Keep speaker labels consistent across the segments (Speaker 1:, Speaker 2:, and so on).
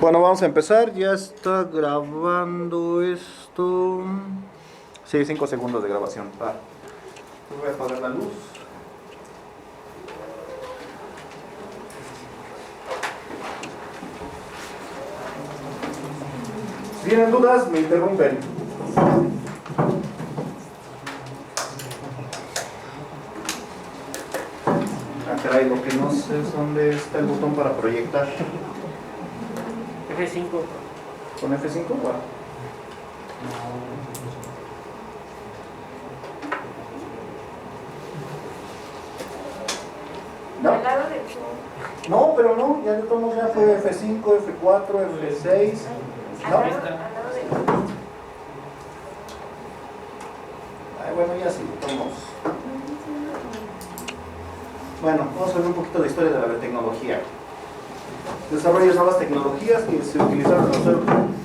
Speaker 1: Bueno, vamos a empezar. Ya está grabando esto. Sí, 5 segundos de grabación. Va. Voy a apagar la luz. Si tienen dudas, me interrumpen. Ah, caray, lo que no sé es dónde está el botón para proyectar.
Speaker 2: F5.
Speaker 1: ¿Con F5? Va. ¿No?
Speaker 3: Al lado de
Speaker 1: No, pero no, ya de todos modos ya fue F5, F4, F6.
Speaker 3: al
Speaker 1: ¿No?
Speaker 3: lado de
Speaker 1: Ay, bueno, ya sí, vamos. Bueno, vamos a ver un poquito de historia de la biotecnología. Desarrollo de nuevas tecnologías que se utilizaron en los...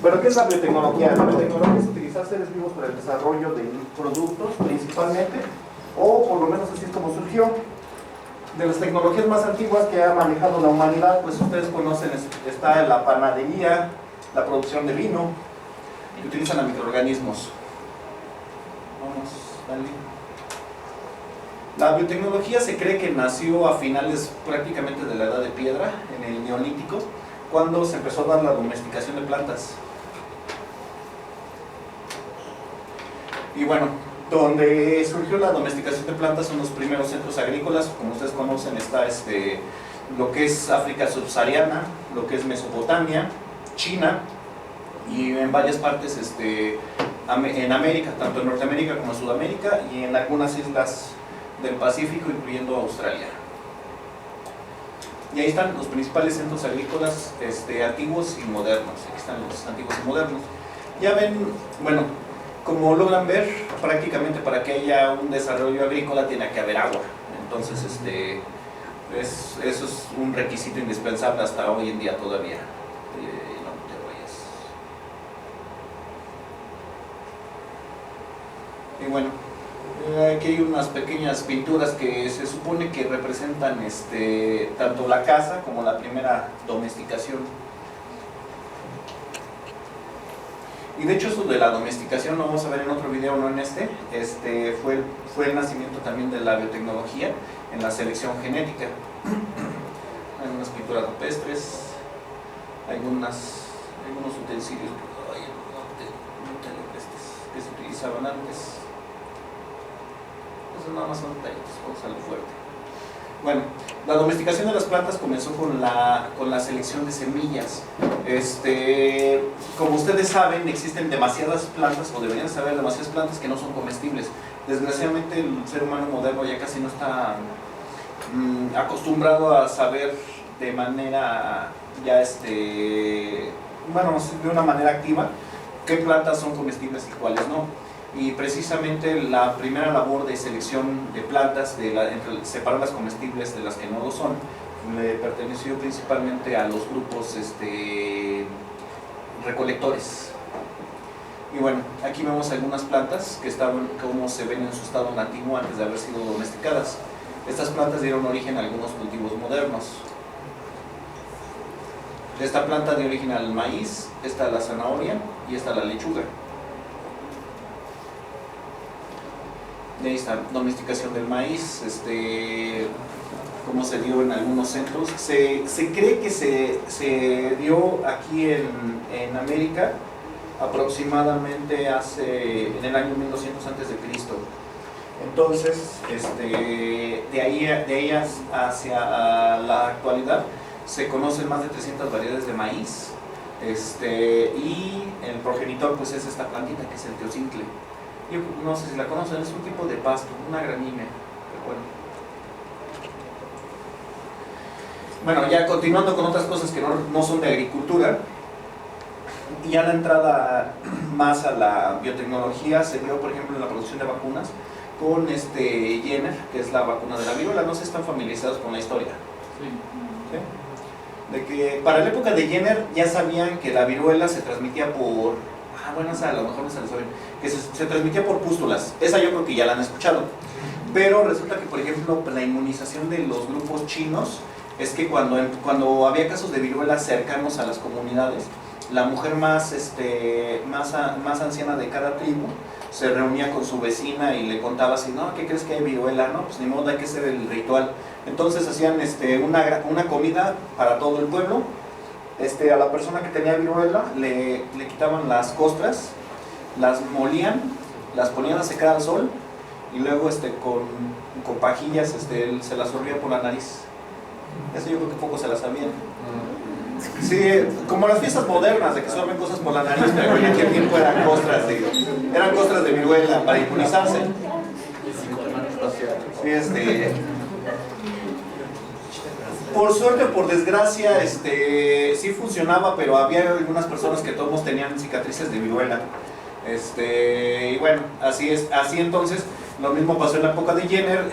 Speaker 1: Bueno, ¿qué es la biotecnología? La biotecnología es utilizar seres vivos para el desarrollo de productos, principalmente, o por lo menos así es como surgió. De las tecnologías más antiguas que ha manejado la humanidad, pues ustedes conocen, está la panadería, la producción de vino, que utilizan a microorganismos. Vamos, dale. La biotecnología se cree que nació a finales prácticamente de la Edad de Piedra, en el Neolítico, cuando se empezó a dar la domesticación de plantas. Y bueno, donde surgió la domesticación de plantas son los primeros centros agrícolas. Como ustedes conocen, está lo que es África subsahariana, lo que es Mesopotamia, China, y en varias partes en América, tanto en Norteamérica como en Sudamérica, y en algunas islas del Pacífico, incluyendo Australia. Y ahí están los principales centros agrícolas antiguos y modernos. Aquí están los antiguos y modernos. Ya ven, bueno, como logran ver, prácticamente para que haya un desarrollo agrícola tiene que haber agua. Entonces, eso es un requisito indispensable hasta hoy en día todavía. No te vayas. Y bueno, aquí hay unas pequeñas pinturas que se supone que representan tanto la caza como la primera domesticación. Y de hecho eso de la domesticación lo vamos a ver en otro video, no en fue el nacimiento también de la biotecnología en la selección genética. Hay unas pinturas rupestres, algunos utensilios que se utilizaban antes. Eso nada más son detallitos, vamos a lo fuerte. Bueno, la domesticación de las plantas comenzó con la selección de semillas. Como ustedes saben, existen demasiadas plantas, o deberían saber demasiadas plantas que no son comestibles. Desgraciadamente el ser humano moderno ya casi no está acostumbrado a saber de manera bueno, de una manera activa qué plantas son comestibles y cuáles no. Y precisamente la primera labor de selección de plantas, entre separar las comestibles de las que no lo son, le perteneció principalmente a los grupos recolectores. Y bueno, aquí vemos algunas plantas que estaban, como se ven en su estado nativo antes de haber sido domesticadas. Estas plantas dieron origen a algunos cultivos modernos. Esta planta dio origen al maíz, esta a la zanahoria y esta a la lechuga. Y ahí está, domesticación del maíz, como se dio en algunos centros. Se cree que se dio aquí en América aproximadamente en el año 1200 a.C. Entonces, de ahí hacia la actualidad se conocen más de 300 variedades de maíz, y el progenitor pues es esta plantita que es el teocintle. Yo no sé si la conocen, es un tipo de pasto, una gramínea, bueno, ya continuando con otras cosas que no son de agricultura, ya la entrada más a la biotecnología se dio, por ejemplo, en la producción de vacunas con Jenner, que es la vacuna de la viruela. No sé si están familiarizados con la historia. ¿Sí? De que para la época de Jenner ya sabían que la viruela se transmitía por... bueno, a lo mejor no se lo saben, que se transmitía por pústulas. Esa yo creo que ya la han escuchado. Pero resulta que, por ejemplo, la inmunización de los grupos chinos
Speaker 2: es que cuando había casos de viruela cercanos a las comunidades, la mujer más anciana de cada tribu se reunía con su vecina y le contaba así, no, ¿qué crees que hay viruela? No, pues ni modo, hay que hacer el ritual. Entonces hacían una comida para todo el pueblo. A la persona que tenía viruela le quitaban las costras, las molían, las ponían a secar al sol y luego con pajillas se las sorbía por la nariz. Eso yo creo que poco se la sabían. Sí, como las fiestas modernas de que sorben cosas por la nariz, pero en aquel tiempo eran costras de viruela para inmunizarse. Por suerte o por desgracia, sí funcionaba, pero había algunas personas que todos tenían cicatrices de viruela. Y bueno, así es. Así entonces, lo mismo pasó en la época de Jenner.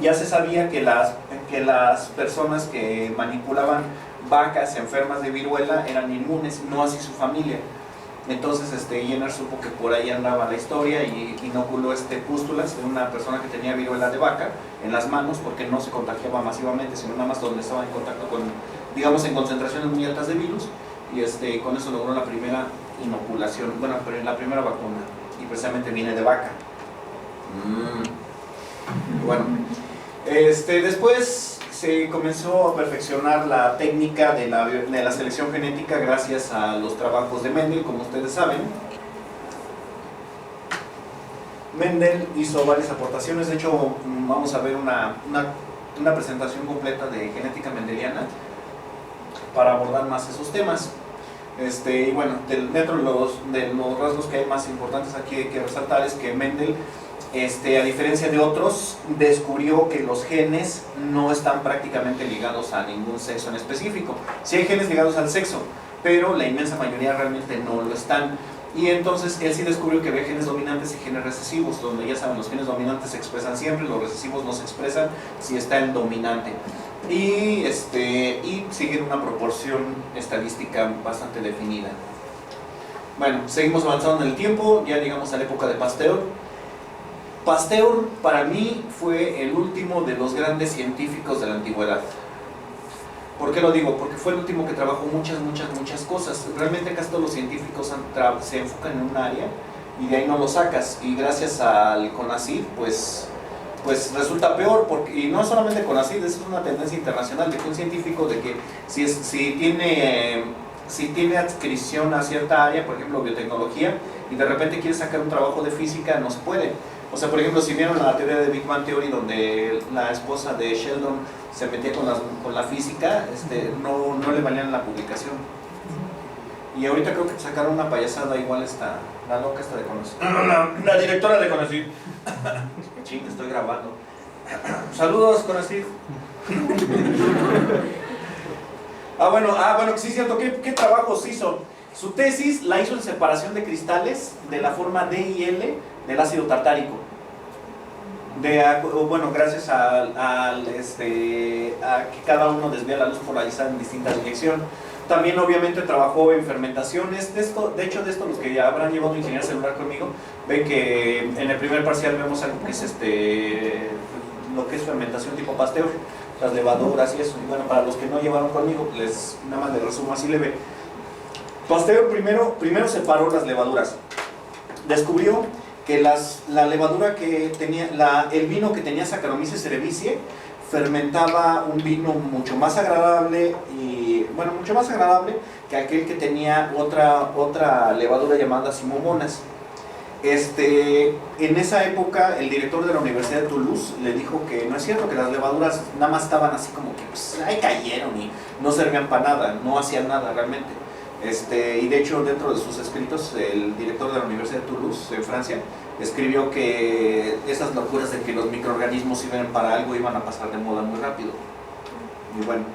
Speaker 2: Ya se sabía que las personas que manipulaban vacas enfermas de viruela eran inmunes, no así su familia. Entonces Jenner supo que por ahí andaba la historia y inoculó pústulas de una persona que tenía viruela de vaca en las manos, porque no se contagiaba masivamente, sino nada más donde estaba en contacto con, digamos, en concentraciones muy altas de virus, y con eso logró la primera inoculación, bueno, pero la primera vacuna, y precisamente viene de vaca. Bueno, después se comenzó a perfeccionar la técnica de la selección genética gracias a los trabajos de Mendel, como ustedes saben. Mendel hizo varias aportaciones, de hecho vamos a ver una presentación completa de genética mendeliana para abordar más esos temas. Y bueno, dentro de los rasgos que hay más importantes aquí que resaltar es que Mendel, a diferencia de otros, descubrió que los genes no están prácticamente ligados a ningún sexo en específico. Sí hay genes ligados al sexo, pero la inmensa mayoría realmente no lo están. Y entonces él sí descubrió que había genes dominantes y genes recesivos, donde ya saben, los genes dominantes se expresan siempre, los recesivos no se expresan si está el dominante. Y siguen una proporción estadística bastante definida. Bueno, seguimos avanzando en el tiempo, ya llegamos a la época de Pasteur. Pasteur para mí fue el último de los grandes científicos de la antigüedad. ¿Por qué lo digo? Porque fue el último que trabajó muchas cosas. Realmente casi todos los científicos se enfocan en un área y de ahí no lo sacas. Y gracias al CONACYT, pues resulta peor, y no solamente CONACYT, es una tendencia internacional de que un científico, de que si tiene adscripción a cierta área, por ejemplo biotecnología, y de repente quiere sacar un trabajo de física, no se puede. O sea, por ejemplo, si vieron la teoría de Big Bang Theory, donde la esposa de Sheldon se metía con la física, no le valían la publicación. Y ahorita creo que sacaron una payasada igual, la loca esta de CONACYT. La directora de CONACYT. Ching, estoy grabando. Saludos, CONACYT. Bueno, sí es cierto. ¿Qué trabajos hizo? Su tesis la hizo en separación de cristales de la forma D y L del ácido tartárico. Gracias a que cada uno desvía la luz polarizada en distinta dirección. También obviamente trabajó en fermentaciones. De hecho, los que ya habrán llevado ingeniería celular conmigo, ven que en el primer parcial vemos algo que es lo que es fermentación tipo Pasteur, las levaduras y eso. Y bueno, para los que no llevaron conmigo, nada más les resumo así leve. Pasteur primero separó las levaduras. Descubrió que la levadura que tenía, el vino que tenía Saccharomyces cerevisiae, fermentaba un vino mucho más agradable que aquel que tenía otra levadura llamada Simomonas. En esa época el director de la Universidad de Toulouse le dijo que no es cierto, que las levaduras nada más estaban así como que pues, ahí cayeron y no servían para nada, no hacían nada realmente. Y de hecho dentro de sus escritos el director de la Universidad de Toulouse en Francia escribió que esas locuras de que los microorganismos sirven para algo iban a pasar de moda muy rápido. Y bueno,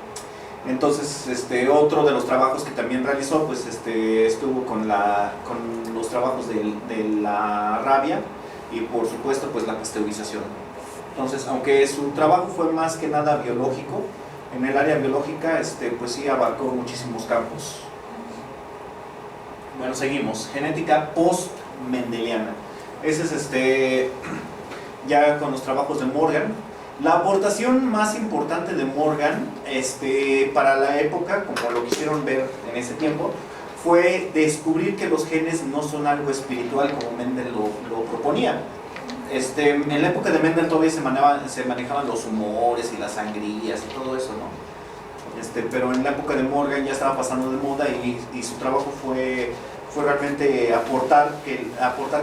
Speaker 2: entonces otro de los trabajos que también realizó pues estuvo con los trabajos de la rabia y por supuesto pues la pasteurización. Entonces, aunque su trabajo fue más que nada biológico, en el área biológica pues sí abarcó muchísimos campos. Bueno, seguimos. Genética post-mendeliana. Ese es ya con los trabajos de Morgan. La aportación más importante de Morgan para la época, como lo quisieron ver en ese tiempo, fue descubrir que los genes no son algo espiritual como Mendel lo proponía. En la época de Mendel todavía se manejaban los humores y las sangrías y todo eso, ¿no? Pero en la época de Morgan ya estaba pasando de moda y su trabajo fue realmente aportar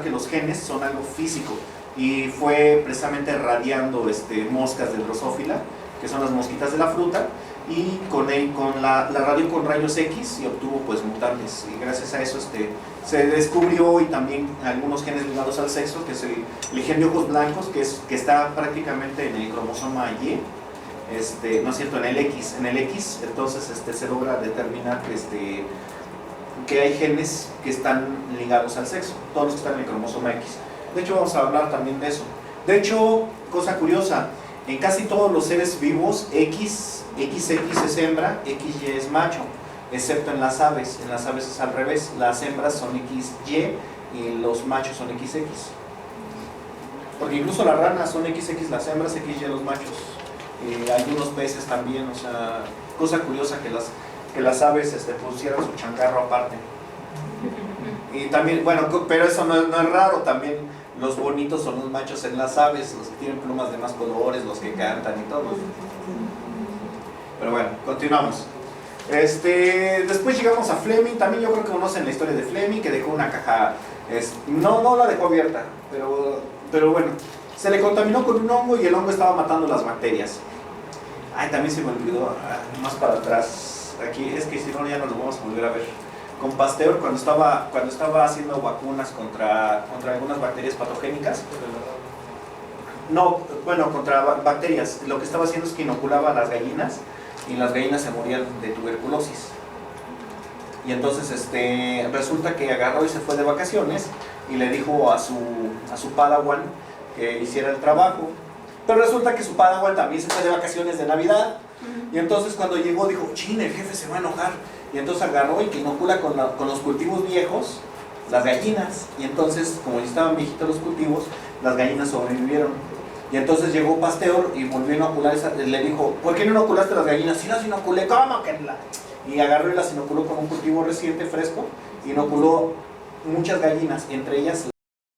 Speaker 2: que los genes son algo físico, y fue precisamente radiando moscas de Drosophila, que son las mosquitas de la fruta, y con la radió con rayos X y obtuvo pues mutantes, y gracias a eso se descubrió, y también algunos genes ligados al sexo, que es el gen de ojos blancos, que está prácticamente en el cromosoma Y, no es cierto, en el X, entonces se logra determinar que hay genes que están ligados al sexo, todos los que están en el cromosoma X. De hecho vamos a hablar también de eso. De hecho, cosa curiosa, en casi todos los seres vivos XX es hembra, XY es macho, excepto en las aves. En las aves es al revés, las hembras son XY y los machos son XX. Porque incluso las ranas son XX las hembras, XY los machos. Algunos peces también, o sea, cosa curiosa que las aves pusieran su changarro aparte. Y también, bueno, pero eso no es raro, también los bonitos son los machos en las aves, los que tienen plumas de más colores, los que cantan y todo. Pero bueno, continuamos. Después llegamos a Fleming. También yo creo que conocen la historia de Fleming, que dejó una caja, no la dejó abierta, pero bueno, se le contaminó con un hongo y el hongo estaba matando las bacterias. Ay, también se me olvidó, más para atrás, aquí, es que si no ya no lo vamos a volver a ver. Con Pasteur, cuando estaba haciendo vacunas contra algunas bacterias patogénicas, no, bueno, contra bacterias, lo que estaba haciendo es que inoculaba a las gallinas, y las gallinas se morían de tuberculosis. Y entonces resulta que agarró y se fue de vacaciones y le dijo a su padawan que hiciera el trabajo. Pero resulta que su padawan también se fue de vacaciones de Navidad. Y entonces cuando llegó dijo, chin, el jefe se va a enojar. Y entonces agarró y que inocula con los cultivos viejos las gallinas. Y entonces, como ya estaban viejitos los cultivos, las gallinas sobrevivieron. Y entonces llegó Pasteur y volvió a inocular le dijo, ¿por qué no inoculaste las gallinas? Si las inoculé, ¿cómo que la? Y agarró y las inoculó con un cultivo reciente, fresco, inoculó muchas gallinas, entre ellas